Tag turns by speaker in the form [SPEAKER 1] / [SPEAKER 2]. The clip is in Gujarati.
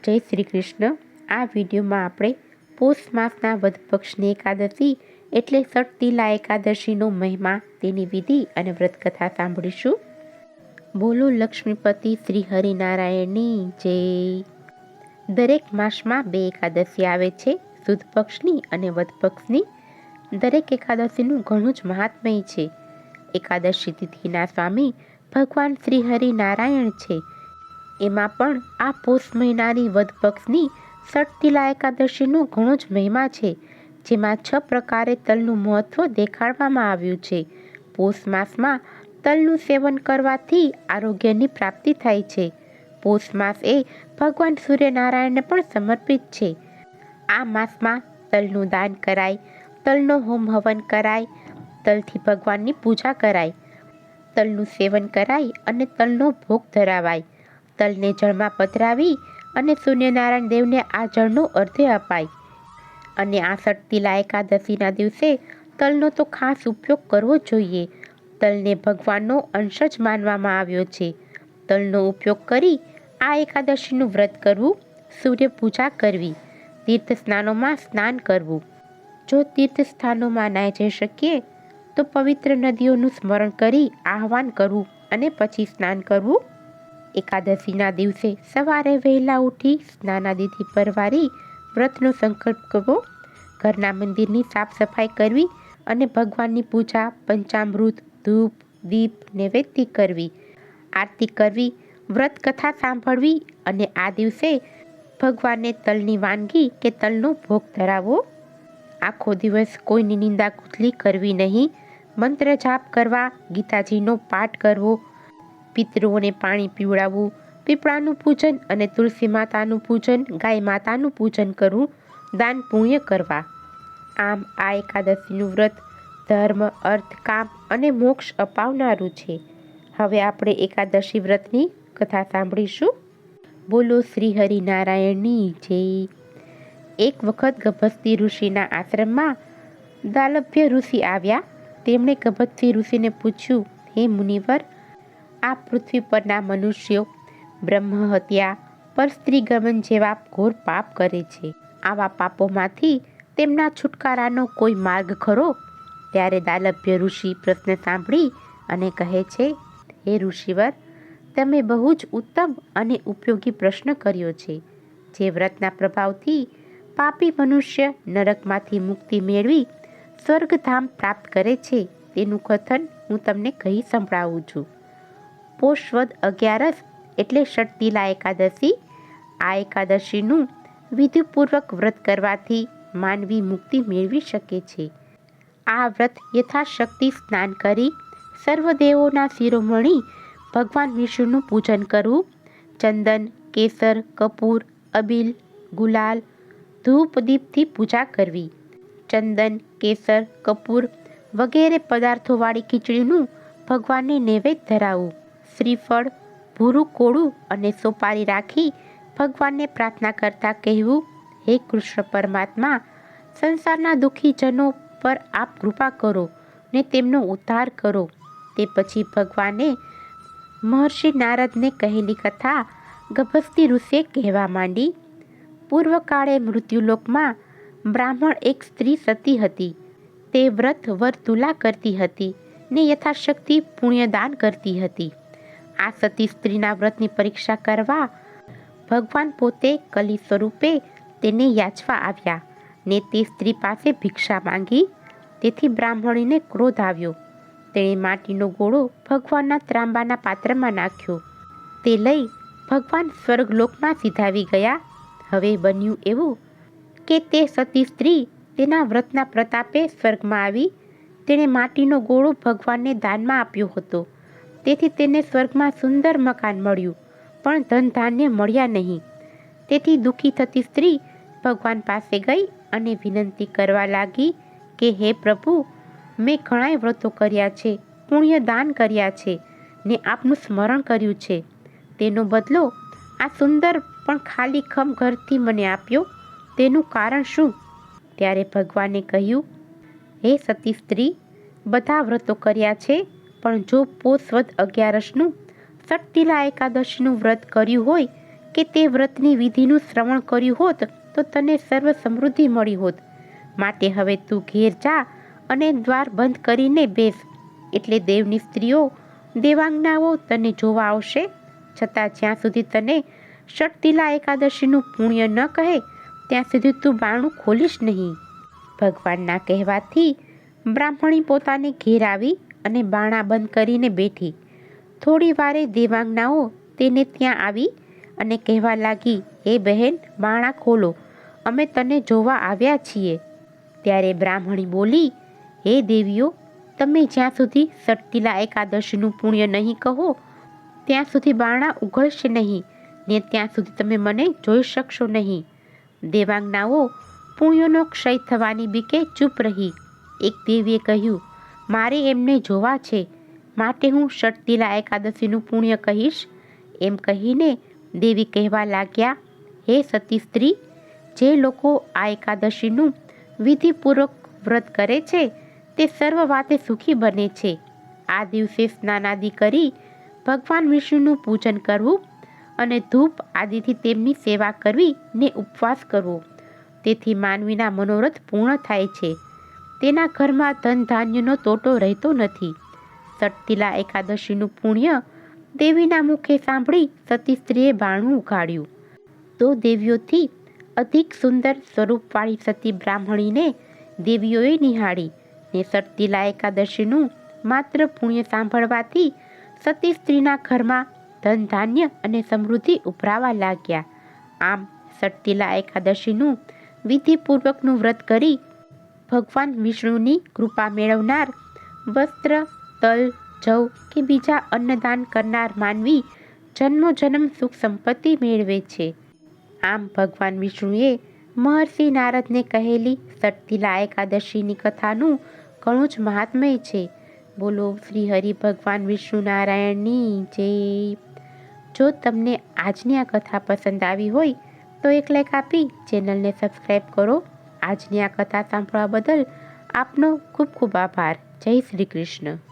[SPEAKER 1] જય શ્રી કૃષ્ણ। આ વિડીયોમાં આપણે પોષ માસના વદ પક્ષની એકાદશી એટલે ષટતિલા એકાદશીનો મહિમા, તેની વિધિ અને વ્રતકથા સાંભળીશું। બોલો લક્ષ્મીપતિ શ્રી હરિનારાયણની જય। દરેક માસમાં બે એકાદશી આવે છે, સુદ પક્ષની અને વદ પક્ષની। દરેક એકાદશીનું ઘણું જ મહાત્મ્ય છે। એકાદશી તિથિના સ્વામી ભગવાન શ્રી હરિનારાયણ છે। એમાં પણ આ પોષ મહિનાની વદ પક્ષની ષટતિલા એકાદશીનો ઘણો જ મહિમા છે, જેમાં 6 પ્રકારે તલનું મહત્વ દેખાડવામાં આવ્યું છે। પોષ માસમાં તલનું સેવન કરવાથી આરોગ્યની પ્રાપ્તિ થાય છે। પોષ માસ એ ભગવાન સૂર્યનારાયણને પણ સમર્પિત છે। આ માસમાં તલનું દાન કરાય, તલનો હોમ હવન કરાય, તલથી ભગવાનની પૂજા કરાય, તલનું સેવન કરાય અને તલનો ભોગ ધરાવાય। તલને જળમાં પધરાવી અને સૂર્યનારાયણ દેવને આ જળનો અર્ધ્ય અપાય। અને આ ષટતિલા એકાદશીના દિવસે તલનો તો ખાસ ઉપયોગ કરવો જોઈએ। તલને ભગવાનનો અંશ જ માનવામાં આવ્યો છે। તલનો ઉપયોગ કરી આ એકાદશીનું વ્રત કરવું, સૂર્ય પૂજા કરવી, તીર્થ સ્નાનોમાં સ્નાન કરવું। જો તીર્થ સ્થાનોમાં ના જઈ શકીએ તો પવિત્ર નદીઓનું સ્મરણ કરી આહવાન કરવું અને પછી સ્નાન કરવું। એકાદશીના દિવસે સવારે વહેલા ઉઠી સ્નાનાદિથી પરવારી વ્રતનો સંકલ્પ કરવો, ઘરના મંદિરની સાફ સફાઈ કરવી અને ભગવાનની પૂજા, પંચામૃત, ધૂપ, દીપ, નૈવેદ્ય કરવી, આરતી કરવી, વ્રત કથા સાંભળવી અને આ દિવસે ભગવાનને તલની વાનગી કે તલનો ભોગ ધરાવવો। આખો દિવસ કોઈની નિંદા કુથલી કરવી નહીં, મંત્ર જાપ કરવા, ગીતાજીનો પાઠ કરવો, પિતૃઓને પાણી પીવડાવવું, પીપળાનું પૂજન અને તુલસી માતાનું પૂજન, ગાય માતાનું પૂજન કરવું, દાન પુણ્ય કરવા। આમ આ એકાદશીનું વ્રત ધર્મ, અર્થ, કામ અને મોક્ષ અપાવનારું છે। હવે આપણે એકાદશી વ્રતની કથા સાંભળીશું। બોલો શ્રી હરિનારાયણની જય। એક વખત ગભસ્તી ઋષિના આશ્રમમાં દાલભ્ય ઋષિ આવ્યા। તેમણે ગભસ્તી ઋષિને પૂછ્યું, હે મુનિવર, આ પૃથ્વી પરના મનુષ્યો બ્રહ્મ હત્યા, પરસ્ત્રી ગમન જેવા ઘોર પાપ કરે છે। આવા પાપોમાંથી તેમના છુટકારાનો કોઈ માર્ગ ખરો? ત્યારે દાલભ્ય ઋષિ પ્રશ્ન સાંભળી અને કહે છે, હે ઋષિવર, તમે બહુ જ ઉત્તમ અને ઉપયોગી પ્રશ્ન કર્યો છે। જે વ્રતના પ્રભાવથી પાપી મનુષ્ય નરકમાંથી મુક્તિ મેળવી સ્વર્ગધામ પ્રાપ્ત કરે છે, તેનું કથન હું તમને કહી સંભળાવું છું। પોષ વદ 11 એટલે ષટતિલા એકાદશી। આ એકાદશીનું વિધિપૂર્વક વ્રત કરવાથી માનવી મુક્તિ મેળવી શકે છે। આ વ્રત યથાશક્તિ સ્નાન કરી સર્વદેવોના શિરોમણી ભગવાન વિષ્ણુનું પૂજન કરવું, ચંદન, કેસર, કપૂર, અબીલ, ગુલાલ, ધૂપ દીપથી પૂજા કરવી, ચંદન, કેસર, કપૂર વગેરે પદાર્થોવાળી ખીચડીનું ભગવાનને નૈવેદ્ય ધરાવવું, શ્રીફળ, ભૂરું કોળું અને સોપારી રાખી ભગવાનને પ્રાર્થના કરતા કહેવું, હે કૃષ્ણ પરમાત્મા, સંસારના દુઃખી જનો પર આપ કૃપા કરો ને તેમનો ઉદ્ધાર કરો। તે પછી ભગવાને મહર્ષિ નારદને કહેલી કથા ગભસ્તી ઋષિએ કહેવા માંડી। પૂર્વકાળે મૃત્યુલોકમાં બ્રાહ્મણ એક સ્ત્રી સતી હતી। તે વ્રત વર તુલા કરતી હતી ને યથાશક્તિ પુણ્યદાન કરતી હતી। આ સતી સ્ત્રીના વ્રતની પરીક્ષા કરવા ભગવાન પોતે કલી સ્વરૂપે તેને યાચવા આવ્યા ને તે સ્ત્રી પાસે ભિક્ષા માંગી। તેથી બ્રાહ્મણીને ક્રોધ આવ્યો। તેણે માટીનો ગોળો ભગવાનના ત્રાંબાના પાત્રમાં નાખ્યો। તે લઈ ભગવાન સ્વર્ગલોકમાં સિધાવી ગયા। હવે બન્યું એવું કે તે સતી સ્ત્રી તેના વ્રતના પ્રતાપે સ્વર્ગમાં આવી। તેણે માટીનો ગોળો ભગવાનને દાનમાં આપ્યો હતો, તેથી તેને સ્વર્ગમાં સુંદર મકાન મળ્યું, પણ ધન ધાન્ય મળ્યા નહીં। તેથી દુઃખી થતી સ્ત્રી ભગવાન પાસે ગઈ અને વિનંતી કરવા લાગી કે હે પ્રભુ, મેં ઘણાય વ્રતો કર્યા છે, પુણ્ય દાન કર્યા છે ને આપનું સ્મરણ કર્યું છે, તેનો બદલો આ સુંદર પણ ખાલી ખમ ઘરથી મને આપ્યો, તેનું કારણ શું? ત્યારે ભગવાને કહ્યું, હે સતી સ્ત્રી, બધા વ્રતો કર્યા છે, પણ જો પોષ વદ 11નું ષટતિલા એકાદશીનું વ્રત કર્યું હોય કે તે વ્રતની વિધિનું શ્રવણ કર્યું હોત તો તને સર્વ સમૃદ્ધિ મળી હોત. માટે હવે તું ઘેર જા અને દ્વાર બંધ કરીને બેસ, એટલે દેવની સ્ત્રીઓ દેવાંગનાઓ તને જોવા આવશે. છતાં જ્યાં સુધી તને ષટતિલા એકાદશીનું પુણ્ય ન કહે ત્યાં સુધી તું બારણું ખોલીશ નહીં. ભગવાનના કહેવાથી બ્રાહ્મણી પોતાને ઘેર આવી અને બારણા બંધ કરીને બેઠી. થોડી વારે દેવાંગનાઓ તેને ત્યાં આવી અને કહેવા લાગી, હે બહેન, બારણા ખોલો, અમે તને જોવા આવ્યા છીએ. ત્યારે બ્રાહ્મણી બોલી, હે દેવીઓ, તમે જ્યાં સુધી ષટતિલા એકાદશીનું પુણ્ય નહીં કહો ત્યાં સુધી બારણા ઉઘડશે નહીં ને ત્યાં સુધી તમે મને જોઈ શકશો નહીં. દેવાંગનાઓ પુણ્યનો ક્ષય થવાની બીકે ચૂપ રહી. એક દેવીએ કહ્યું, મારે એમને જોવા છે, માટે હું ષટતિલા એકાદશીનું પુણ્ય કહીશ. એમ કહીને દેવી કહેવા લાગ્યા, હે સતી સ્ત્રી, જે લોકો આ એકાદશીનું વિધિપૂર્વક વ્રત કરે છે તે સર્વ વાતે સુખી બને છે. આ દિવસે સ્નાનાદિ કરી ભગવાન વિષ્ણુનું પૂજન કરવું અને ધૂપ આદિથી તેમની સેવા કરવી ને ઉપવાસ કરવો, તેથી માનવીના મનોરથ પૂર્ણ થાય છે. તેના ઘરમાં ધન ધાન્યનો તોટો રહેતો નથી. ષટતિલા એકાદશીનું પુણ્ય દેવીના મુખે સાંભળી સતી સ્ત્રીએ બારણું ઉઘાડ્યું તો દેવીઓથી અધિક સુંદર સ્વરૂપવાળી સતી બ્રાહ્મણીને દેવીઓએ નિહાળી ને ષટતિલા એકાદશીનું માત્ર પુણ્ય સાંભળવાથી સતી સ્ત્રીના ઘરમાં ધન ધાન્ય અને સમૃદ્ધિ ઉભરાવા લાગ્યા. આમ ષટતિલા એકાદશીનું વિધિપૂર્વકનું વ્રત કરી ભગવાન વિષ્ણુની કૃપા મેળવનાર, વસ્ત્ર, તલ, જવ કે બીજા અન્નદાન કરનાર માનવી જન્મો જન્મ સુખ સંપત્તિ મેળવે છે. આમ ભગવાન વિષ્ણુએ મહર્ષિ નારદને કહેલી ષટતિલા એકાદશીની કથાનું ઘણું જ મહાત્મય છે. બોલો શ્રી હરિ ભગવાન વિષ્ણુ નારાયણની જય. જો તમને આજની આ કથા પસંદ આવી હોય તો એક લાઈક આપી ચેનલને સબસ્ક્રાઈબ કરો. આજની આ કથા સાંભળવા બદલ આપનો ખૂબ ખૂબ આભાર. જય શ્રી કૃષ્ણ.